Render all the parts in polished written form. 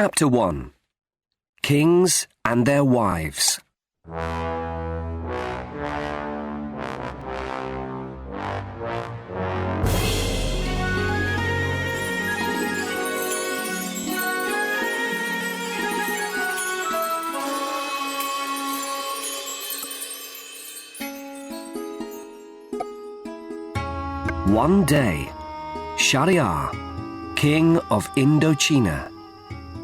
Chapter 1. Kings and Their Wives. One day, Sheherzade, king of Indochina,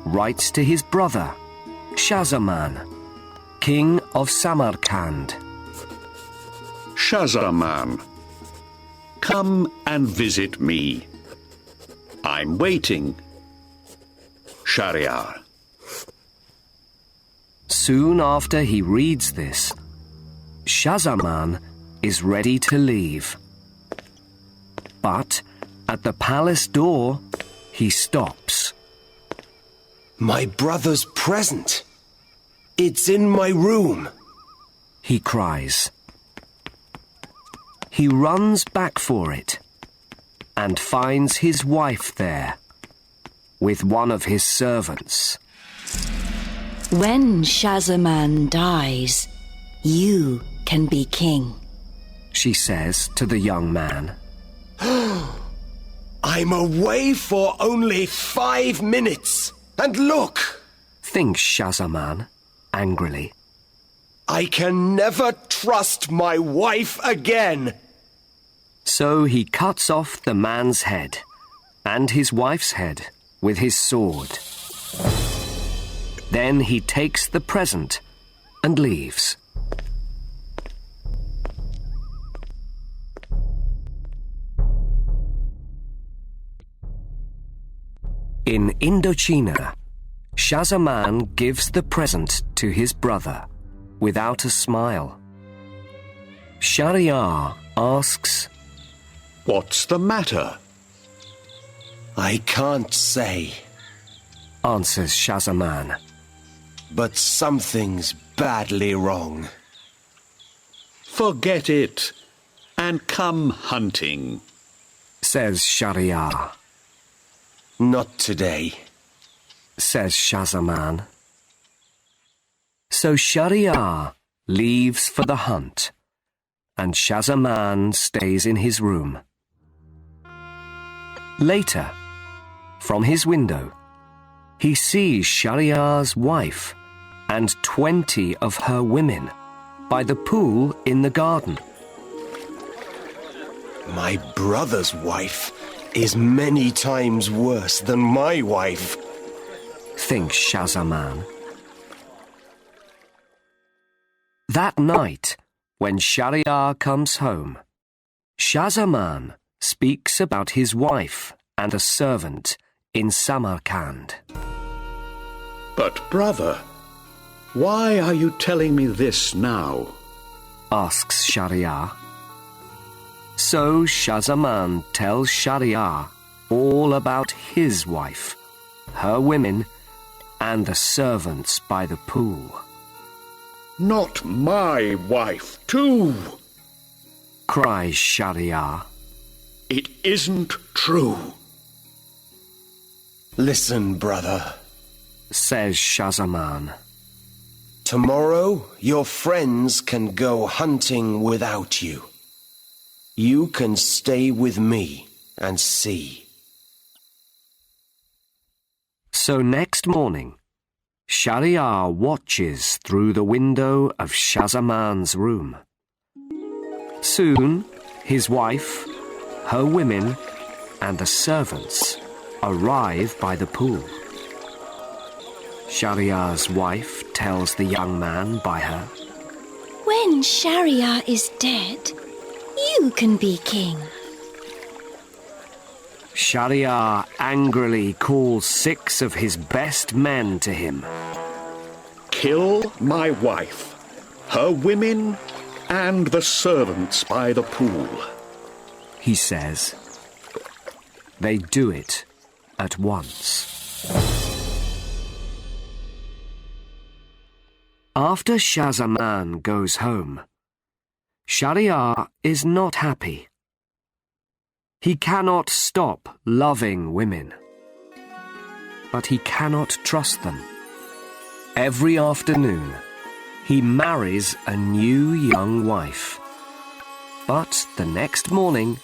writes to his brother, Sheherazade, king of Samarkand. Sheherazade, come and visit me. I'm waiting. Sheherazade. Soon after he reads this, Sheherazade is ready to leave. But at the palace door, he stops. My brother's present. It's in my room, he cries. He runs back for it and finds his wife there with one of his servants. When Sheherazade dies, you can be king, she says to the young man. I'm away for only 5 minutes. And look, thinks Sheherazade angrily. I can never trust my wife again. So he cuts off the man's head and his wife's head with his sword. Then he takes the present and leaves. In Indochina, Sheherazade gives the present to his brother without a smile. Sheherazade asks, What's the matter? I can't say, answers Sheherazade. But something's badly wrong. Forget it and come hunting, says Sheherazade. Not today, says Sheherazade. So Sheherazade leaves for the hunt, and Sheherazade stays in his room. Later, from his window, he sees Shehrazade's wife and 20 of her women by the pool in the garden. My brother's wife is many times worse than my wife, thinks Sheherazade. That night, when Sheherazade comes home, Sheherazade speaks about his wife and a servant in Samarkand. But brother, why are you telling me this now? asks Sheherazade. So Sheherazade tells Sheherazade all about his wife, her women, and the servants by the pool. Not my wife, too, cries Sheherazade. It isn't true. Listen, brother, says Sheherazade. Tomorrow your friends can go hunting without you. You can stay with me and see. So next morning, Sheherazade watches through the window of Shahzamane's room. Soon, his wife, her women, and the servants arrive by the pool. Shahriar's wife tells the young man by her, When Shahryar is dead, you can be king. Shahryar angrily calls 6 of his best men to him. Kill my wife, her women, and the servants by the pool, he says. They do it at once. After Shahzaman goes home, Shahryar is not happy. He cannot stop loving women. but he cannot trust them. Every afternoon, he marries a new young wife. But the next morning,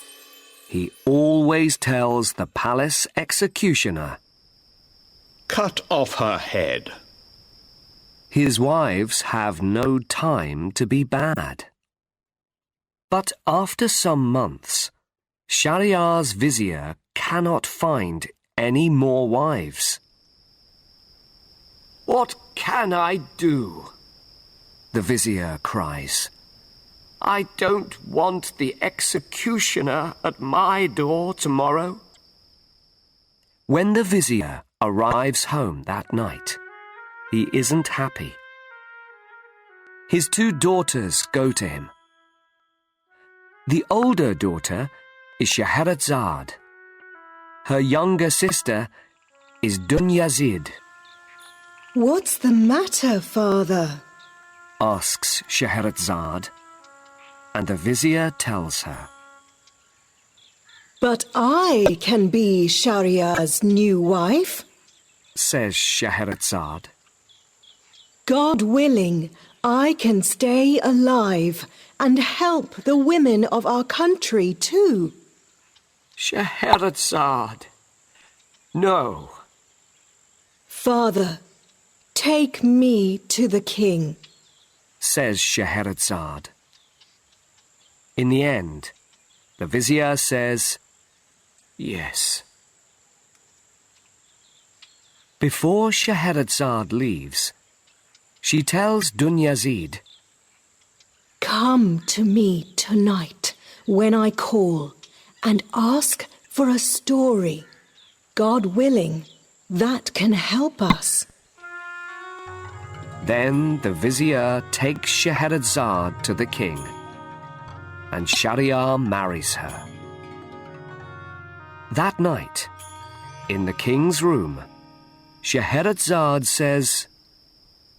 he always tells the palace executioner, Cut off her head. his wives have no time to be bad. But after some months, Shahryar's vizier cannot find any more wives. "What can I do?" the vizier cries. "I don't want the executioner at my door tomorrow." When the vizier arrives home that night, he isn't happy. His two daughters go to him. The older daughter is Sheherazade. Her younger sister is Dunyazid. What's the matter, father? Asks Sheherazade, and the vizier tells her. But I can be Shahryar's new wife. Says Sheherazade. God willing, I can stay alive and help the women of our country too. Sheherazade, no. Father, take me to the king. Says Sheherazade. In the end, the vizier says, yes. Before Sheherazade leaves, she tells Dunyazid, Come to me tonight when I call and ask for a story. God willing, that can help us. Then the vizier takes Sheherazade to the king, and Shahryar marries her. That night, in the king's room, Sheherazade says,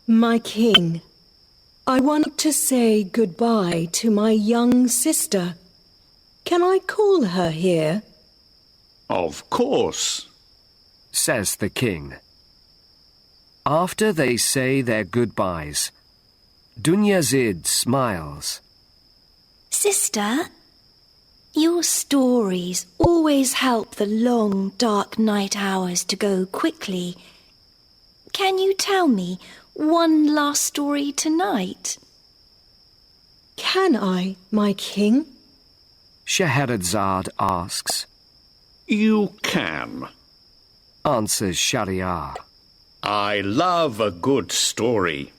My king, I want to say goodbye to my young sister. Can I call her here? Of course. says the king. After they say their goodbyes, Dunyazid smiles. Sister, your stories always help the long, dark night hours to go quickly. Can you tell me one last story tonight? Can I, my king? Sheherazade asks. You can. Answers Shahryar. I love a good story.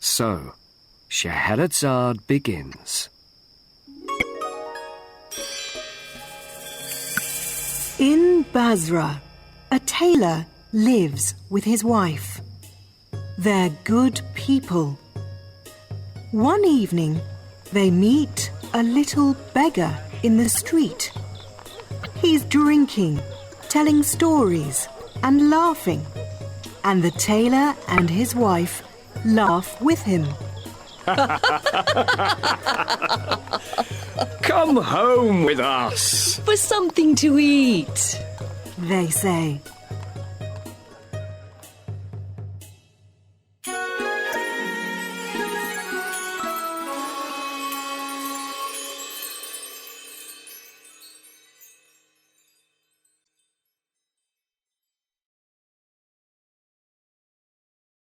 So, Sheherazade begins. In Basra, a tailor lives with his wife. They're good people. One evening, they meet a little beggar in the street. He's drinking, telling stories, and laughing. And the tailor and his wife laugh with him. Come home with us. For something to eat. They say,